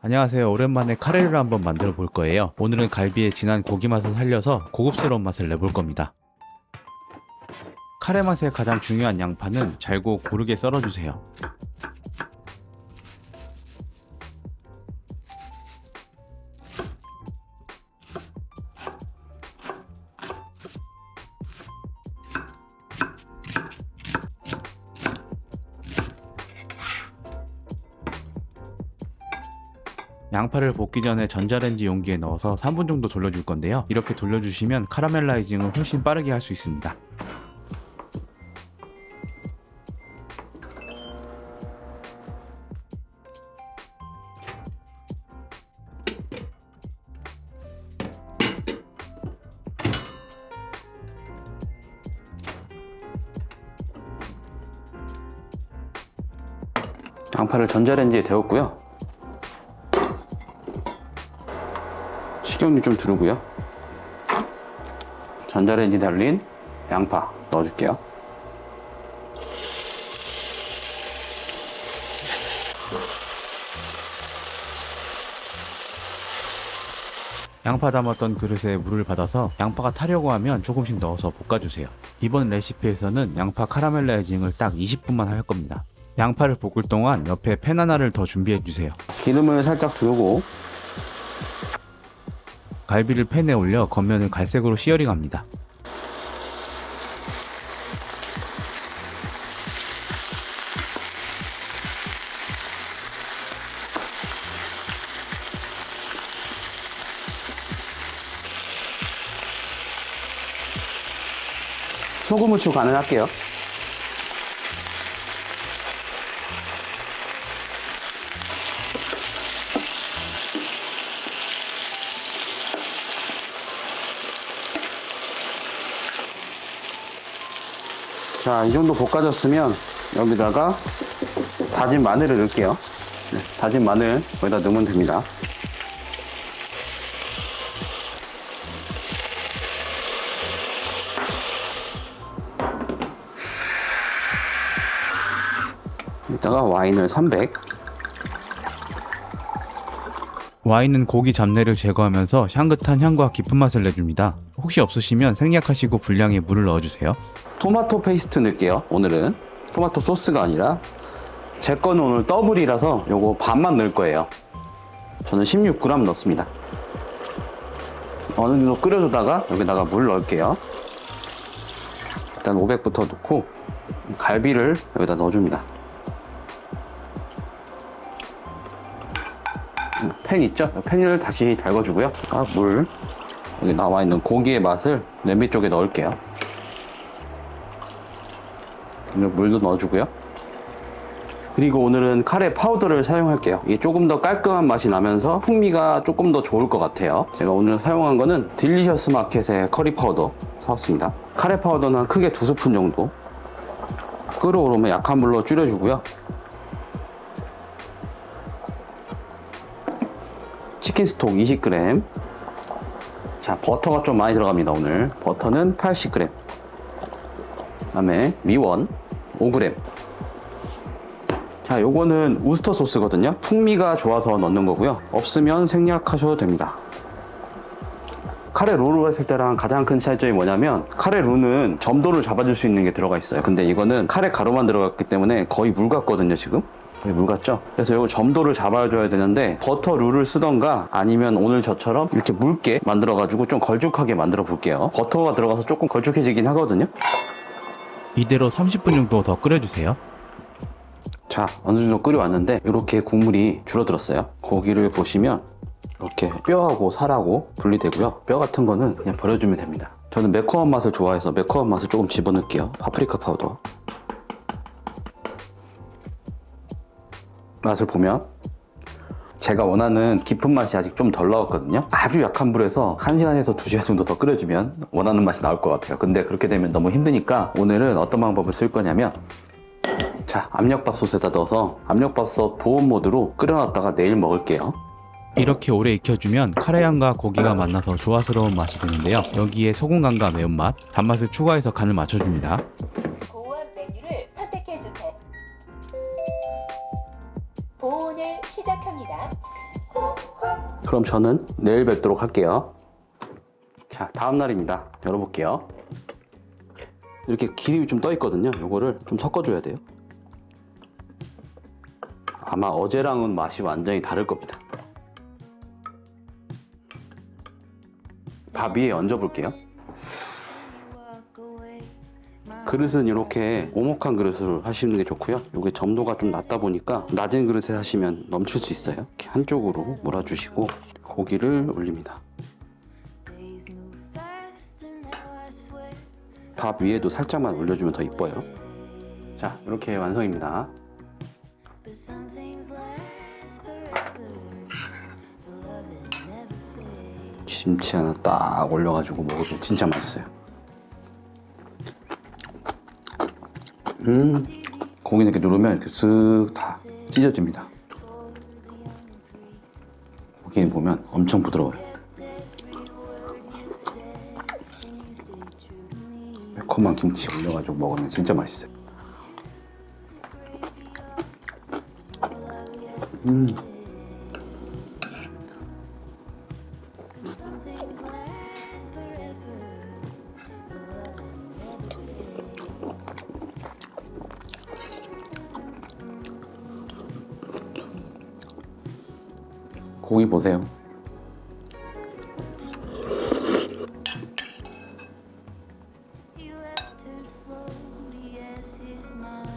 안녕하세요. 오랜만에 카레를 한번 만들어 볼 거예요. 오늘은 갈비의 진한 고기 맛을 살려서 고급스러운 맛을 내볼 겁니다. 카레 맛의 가장 중요한 양파는 잘고 고르게 썰어주세요. 양파를 볶기 전에 전자레인지 용기에 넣어서 3분 정도 돌려줄 건데요. 이렇게 돌려주시면 카라멜라이징을 훨씬 빠르게 할 수 있습니다. 양파를 전자레인지에 데웠고요. 식용유 좀 두르고요. 전자레인지 달린 양파 넣어줄게요. 양파 담았던 그릇에 물을 받아서 양파가 타려고 하면 조금씩 넣어서 볶아주세요. 이번 레시피에서는 양파 카라멜라이징을 딱 20분만 할 겁니다. 양파를 볶을 동안 옆에 팬 하나를 더 준비해주세요. 기름을 살짝 두르고 갈비를 팬에 올려 겉면을 갈색으로 시어링합니다. 소금 후추 간을 할게요. 자, 이 정도 볶아졌으면 여기다가 다진 마늘을 넣을게요. 네, 다진 마늘 여기다 넣으면 됩니다. 이따가 와인을 300. 와인은 고기 잡내를 제거하면서 향긋한 향과 깊은 맛을 내줍니다. 혹시 없으시면 생략하시고 분량의 물을 넣어주세요. 토마토 페이스트 넣을게요. 오늘은 토마토 소스가 아니라 제 거는 오늘 더블이라서 요거 반만 넣을 거예요. 저는 16g 넣습니다. 어느 정도 끓여주다가 여기다가 물 넣을게요. 일단 500부터 넣고 갈비를 여기다 넣어줍니다. 팬 있죠? 팬을 다시 달궈주고요. 물, 여기 나와 있는 고기의 맛을 냄비 쪽에 넣을게요. 물도 넣어주고요. 그리고 오늘은 카레 파우더를 사용할게요. 이게 조금 더 깔끔한 맛이 나면서 풍미가 조금 더 좋을 것 같아요. 제가 오늘 사용한 거는 딜리셔스 마켓의 커리 파우더 사왔습니다. 카레 파우더는 크게 2스푼 정도. 끓어오르면 약한 불로 줄여주고요. 치킨 스톡 20g. 자, 버터가 좀 많이 들어갑니다. 오늘 버터는 80g. 그 다음에 미원 5g. 자, 요거는 우스터 소스거든요. 풍미가 좋아서 넣는 거고요. 없으면 생략하셔도 됩니다. 카레 룰을 했을 때랑 가장 큰 차이점이 뭐냐면 카레 룰은 점도를 잡아줄 수 있는 게 들어가 있어요. 근데 이거는 카레 가루만 들어갔기 때문에 거의 물 같거든요. 지금 거의 물 같죠? 그래서 이거 점도를 잡아줘야 되는데 버터 룰을 쓰던가 아니면 오늘 저처럼 이렇게 묽게 만들어 가지고 좀 걸쭉하게 만들어 볼게요. 버터가 들어가서 조금 걸쭉해지긴 하거든요. 이대로 30분 정도 더 끓여주세요. 자, 어느 정도 끓여왔는데 이렇게 국물이 줄어들었어요. 고기를 보시면 이렇게 뼈하고 살하고 분리되고요. 뼈 같은 거는 그냥 버려주면 됩니다. 저는 매콤한 맛을 좋아해서 매콤한 맛을 조금 집어넣을게요. 파프리카 파우더. 맛을 보면 제가 원하는 깊은 맛이 아직 좀 덜 나왔거든요. 아주 약한 불에서 1시간에서 2시간 정도 더 끓여주면 원하는 맛이 나올 것 같아요. 근데 그렇게 되면 너무 힘드니까 오늘은 어떤 방법을 쓸 거냐면, 자, 압력밥솥에다 넣어서 압력밥솥 보온 모드로 끓여놨다가 내일 먹을게요. 이렇게 오래 익혀주면 카레향과 고기가 만나서 조화스러운 맛이 되는데요. 여기에 소금간과 매운맛, 단맛을 추가해서 간을 맞춰줍니다. 고운 메뉴를 선택해주세요. 보온을 시작합니다. 그럼 저는 내일 뵙도록 할게요. 자, 다음 날입니다. 열어볼게요. 이렇게 기름이 좀 떠 있거든요. 요거를 좀 섞어줘야 돼요. 아마 어제랑은 맛이 완전히 다를 겁니다. 밥 위에 얹어볼게요. 그릇은 이렇게 오목한 그릇으로 하시는 게 좋고요. 이게 점도가 좀 낮다 보니까 낮은 그릇에 하시면 넘칠 수 있어요. 이렇게 한쪽으로 몰아주시고 고기를 올립니다. 밥 위에도 살짝만 올려주면 더 이뻐요. 자, 이렇게 완성입니다. 김치 하나 딱 올려가지고 먹으면 진짜 맛있어요. 고기 이렇게 누르면 이렇게 쓱 다 찢어집니다. 고기 보면 엄청 부드러워요. 매콤한 김치 올려가지고 먹으면 진짜 맛있어요. 고기 보세요. He left her slowly as his mind